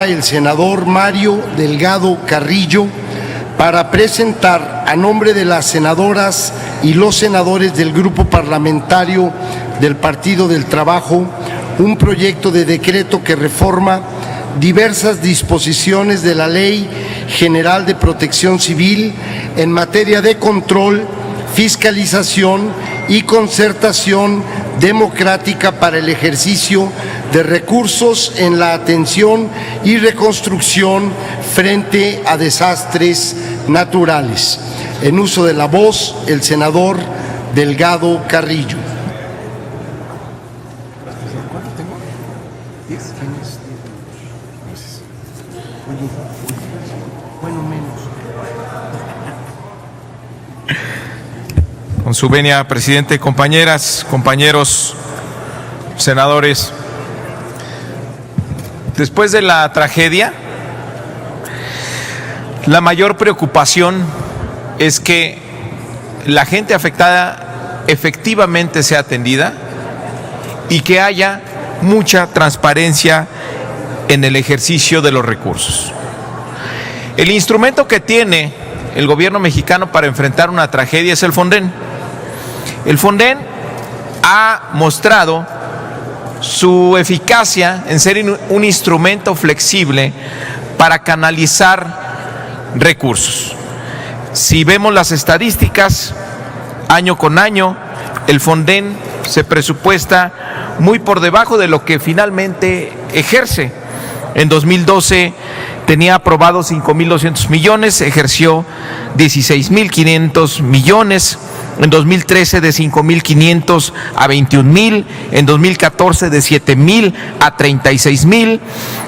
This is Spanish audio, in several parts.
El senador Mario Delgado Carrillo para presentar a nombre de las senadoras y los senadores del Grupo Parlamentario del Partido del Trabajo un proyecto de decreto que reforma diversas disposiciones de la Ley General de Protección Civil en materia de control, fiscalización y concertación democrática para el ejercicio de recursos en la atención y reconstrucción frente a desastres naturales. En uso de la voz, el senador Delgado Carrillo. Con su venia, presidente, compañeras, compañeros, senadores. Después de la tragedia, la mayor preocupación es que la gente afectada efectivamente sea atendida y que haya mucha transparencia en el ejercicio de los recursos. El instrumento que tiene el gobierno mexicano para enfrentar una tragedia es el Fonden. El Fonden ha mostrado su eficacia en ser un instrumento flexible para canalizar recursos. Si vemos las estadísticas, año con año, el Fonden se presupuesta muy por debajo de lo que finalmente ejerce. En 2012 tenía aprobado 5.200 millones, ejerció 16.500 millones. En 2013 de 5.500 a 21.000, en 2014 de 7.000 a 36.000,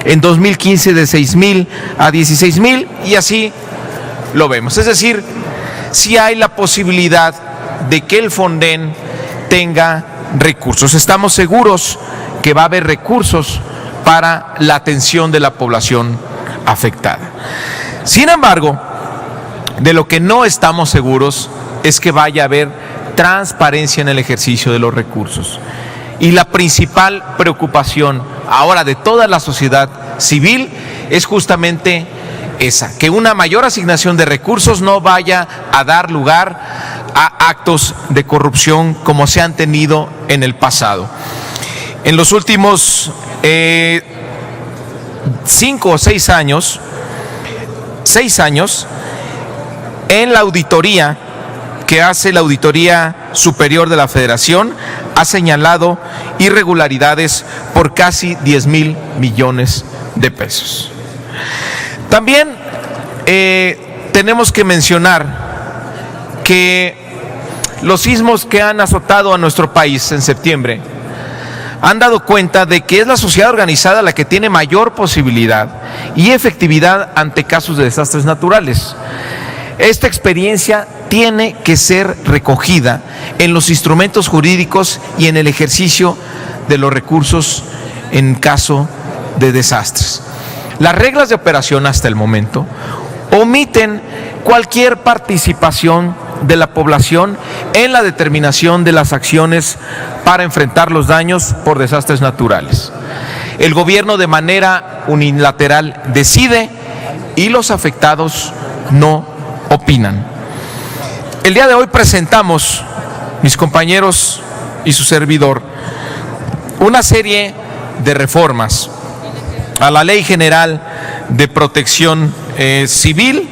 en 2015 de 6.000 a 16.000 y así lo vemos. Es decir, sí hay la posibilidad de que el Fonden tenga recursos. Estamos seguros que va a haber recursos para la atención de la población afectada. Sin embargo, de lo que no estamos seguros es que vaya a haber transparencia en el ejercicio de los recursos. Y la principal preocupación ahora de toda la sociedad civil es justamente esa, que una mayor asignación de recursos no vaya a dar lugar a actos de corrupción como se han tenido en el pasado. En los últimos 5 o 6 años, en la auditoría que hace la Auditoría Superior de la Federación, ha señalado irregularidades por casi 10,000 millones de pesos. También tenemos que mencionar que los sismos que han azotado a nuestro país en septiembre han dado cuenta de que es la sociedad organizada la que tiene mayor posibilidad y efectividad ante casos de desastres naturales. Esta experiencia tiene que ser recogida en los instrumentos jurídicos y en el ejercicio de los recursos en caso de desastres. Las reglas de operación hasta el momento omiten cualquier participación de la población en la determinación de las acciones para enfrentar los daños por desastres naturales. El gobierno de manera unilateral decide y los afectados no opinan. El día de hoy presentamos, mis compañeros y su servidor, una serie de reformas a la Ley General de Protección Civil,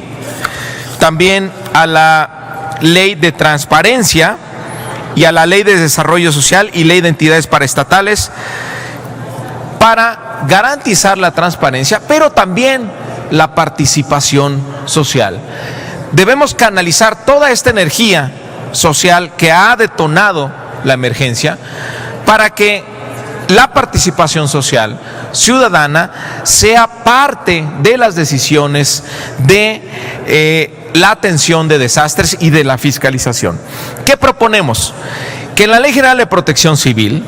también a la Ley de Transparencia y a la Ley de Desarrollo Social y Ley de Entidades Paraestatales para garantizar la transparencia, pero también la participación social. Debemos canalizar toda esta energía social que ha detonado la emergencia para que la participación social ciudadana sea parte de las decisiones de la atención de desastres y de la fiscalización. ¿Qué proponemos? Que en la Ley General de Protección Civil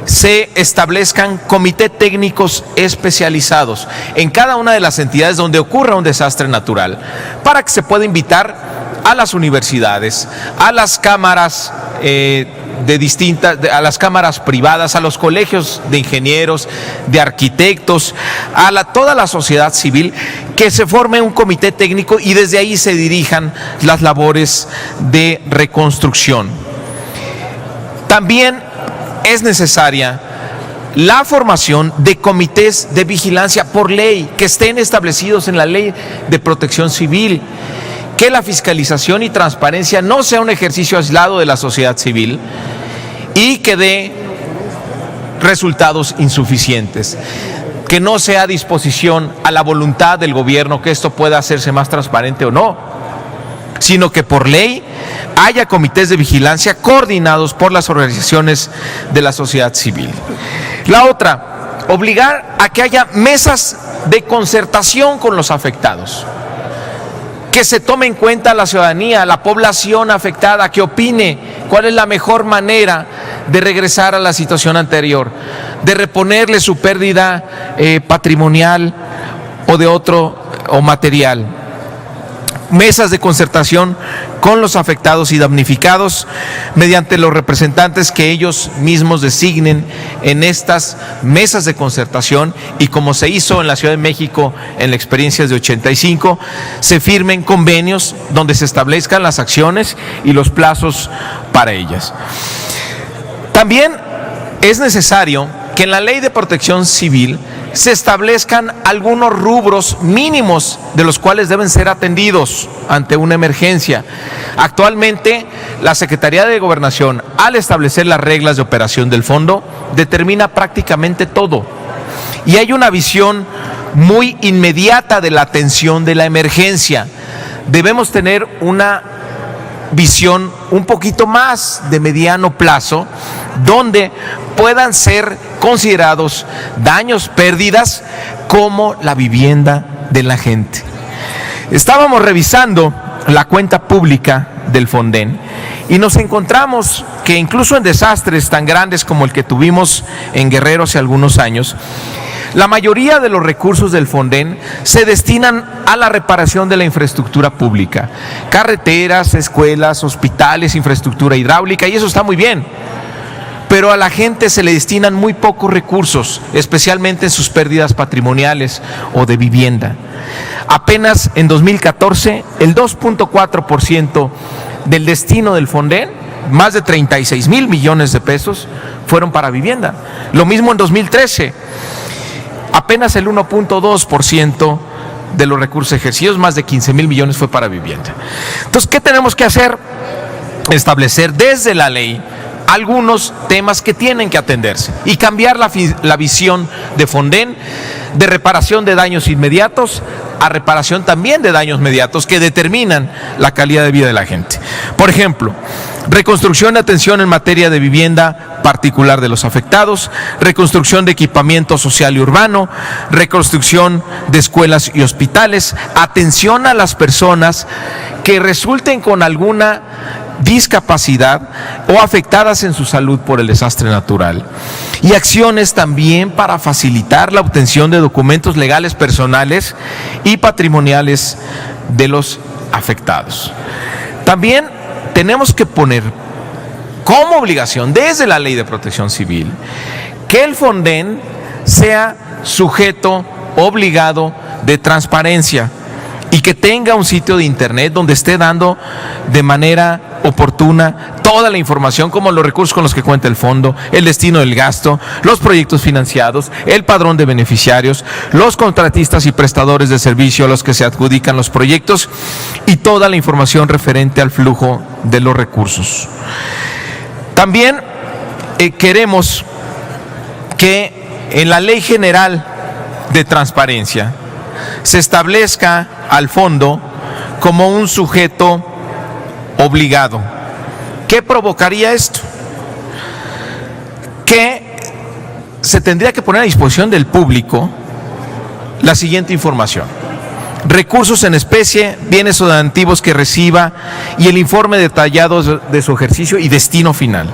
se establezcan comités técnicos especializados en cada una de las entidades donde ocurra un desastre natural, para que se pueda invitar a las universidades, a las cámaras a las cámaras privadas, a los colegios de ingenieros, de arquitectos, toda la sociedad civil, que se forme un comité técnico y desde ahí se dirijan las labores de reconstrucción. También es necesaria la formación de comités de vigilancia por ley, que estén establecidos en la Ley de Protección Civil, que la fiscalización y transparencia no sea un ejercicio aislado de la sociedad civil y que dé resultados insuficientes, que no sea a disposición a la voluntad del gobierno que esto pueda hacerse más transparente o no, sino que por ley haya comités de vigilancia coordinados por las organizaciones de la sociedad civil. La otra, obligar a que haya mesas de concertación con los afectados, que se tome en cuenta la ciudadanía, la población afectada, que opine cuál es la mejor manera de regresar a la situación anterior, de reponerle su pérdida patrimonial o de o material. Mesas de concertación con los afectados y damnificados mediante los representantes que ellos mismos designen en estas mesas de concertación, y como se hizo en la Ciudad de México en la experiencia de 85, se firmen convenios donde se establezcan las acciones y los plazos para ellas. También es necesario que en la Ley de Protección Civil se establezcan algunos rubros mínimos de los cuales deben ser atendidos ante una emergencia. Actualmente, la Secretaría de Gobernación, al establecer las reglas de operación del fondo, determina prácticamente todo. Y hay una visión muy inmediata de la atención de la emergencia. Debemos tener una visión un poquito más de mediano plazo, donde puedan ser considerados daños, pérdidas, como la vivienda de la gente. Estábamos revisando la cuenta pública del Fonden y nos encontramos que incluso en desastres tan grandes como el que tuvimos en Guerrero hace algunos años, la mayoría de los recursos del Fonden se destinan a la reparación de la infraestructura pública, carreteras, escuelas, hospitales, infraestructura hidráulica, y eso está muy bien. Pero a la gente se le destinan muy pocos recursos, especialmente en sus pérdidas patrimoniales o de vivienda. Apenas en 2014, el 2.4% del destino del Fonden, más de 36,000 millones de pesos, fueron para vivienda. Lo mismo en 2013. Apenas el 1.2% de los recursos ejercidos, más de 15,000 millones, fue para vivienda. Entonces, ¿qué tenemos que hacer? Establecer desde la ley algunos temas que tienen que atenderse y cambiar la visión de Fonden de reparación de daños inmediatos a reparación también de daños mediatos que determinan la calidad de vida de la gente. Por ejemplo, reconstrucción de atención en materia de vivienda particular de los afectados, reconstrucción de equipamiento social y urbano, reconstrucción de escuelas y hospitales, atención a las personas que resulten con alguna discapacidad o afectadas en su salud por el desastre natural, y acciones también para facilitar la obtención de documentos legales personales y patrimoniales de los afectados. También tenemos que poner como obligación desde la Ley de Protección Civil que el Fonden sea sujeto obligado de transparencia y que tenga un sitio de internet donde esté dando de manera oportuna toda la información, como los recursos con los que cuenta el fondo, el destino del gasto, los proyectos financiados, el padrón de beneficiarios, los contratistas y prestadores de servicio a los que se adjudican los proyectos y toda la información referente al flujo de los recursos. También queremos que en la Ley General de Transparencia se establezca al fondo como un sujeto obligado. ¿Qué provocaría esto? Que se tendría que poner a disposición del público la siguiente información: recursos en especie, bienes o donativos que reciba y el informe detallado de su ejercicio y destino final.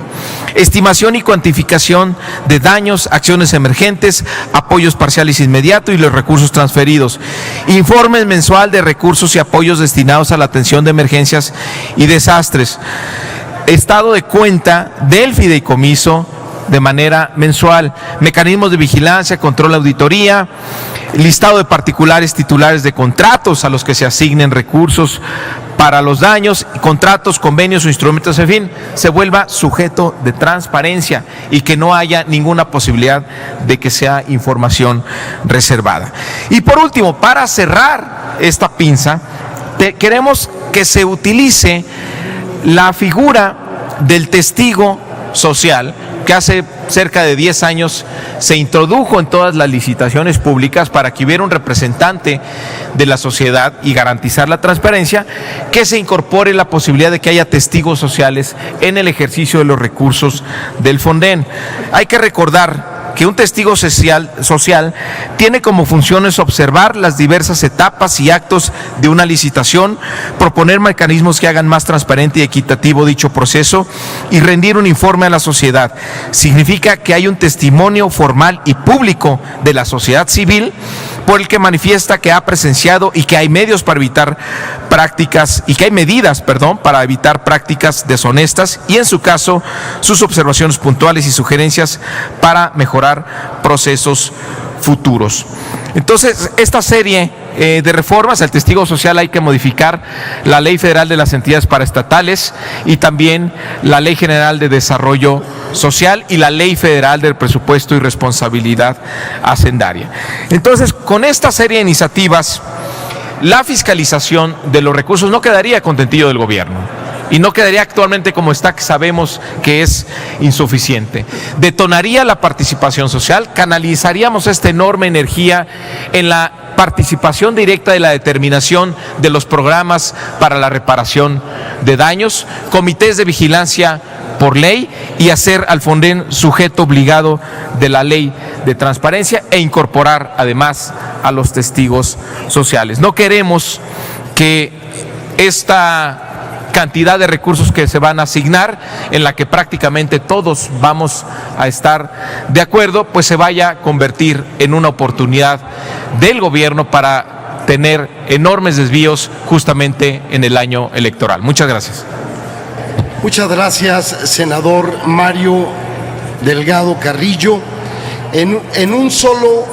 Estimación y cuantificación de daños, acciones emergentes, apoyos parciales inmediatos y los recursos transferidos. Informe mensual de recursos y apoyos destinados a la atención de emergencias y desastres. estado de cuenta del fideicomiso de manera mensual, mecanismos de vigilancia, control, auditoría, listado de particulares titulares de contratos a los que se asignen recursos para los daños, contratos, convenios o instrumentos, en fin, se vuelva sujeto de transparencia y que no haya ninguna posibilidad de que sea información reservada. Y por último, para cerrar esta pinza, queremos que se utilice la figura del testigo social, que hace cerca de 10 años se introdujo en todas las licitaciones públicas para que hubiera un representante de la sociedad y garantizar la transparencia, que se incorpore la posibilidad de que haya testigos sociales en el ejercicio de los recursos del Fonden. Hay que recordar que un testigo social tiene como funciones observar las diversas etapas y actos de una licitación, proponer mecanismos que hagan más transparente y equitativo dicho proceso y rendir un informe a la sociedad. Significa que hay un testimonio formal y público de la sociedad civil por el que manifiesta que ha presenciado y que hay medios para evitar prácticas y que hay medidas, para evitar prácticas deshonestas y en su caso sus observaciones puntuales y sugerencias para mejorar procesos futuros. Entonces, esta serie de reformas al testigo social hay que modificar la Ley Federal de las Entidades Paraestatales y también la Ley General de Desarrollo Social y la Ley Federal del Presupuesto y Responsabilidad Hacendaria. Entonces, con esta serie de iniciativas, la fiscalización de los recursos no quedaría contentillo del gobierno. Y no quedaría actualmente como está, que sabemos que es insuficiente. Detonaría la participación social, canalizaríamos esta enorme energía en la participación directa de la determinación de los programas para la reparación de daños, comités de vigilancia por ley y hacer al Fonden sujeto obligado de la ley de transparencia e incorporar además a los testigos sociales. No queremos que esta cantidad de recursos que se van a asignar, en la que prácticamente todos vamos a estar de acuerdo, pues se vaya a convertir en una oportunidad del gobierno para tener enormes desvíos justamente en el año electoral. Muchas gracias. Muchas gracias, senador Mario Delgado Carrillo. En un solo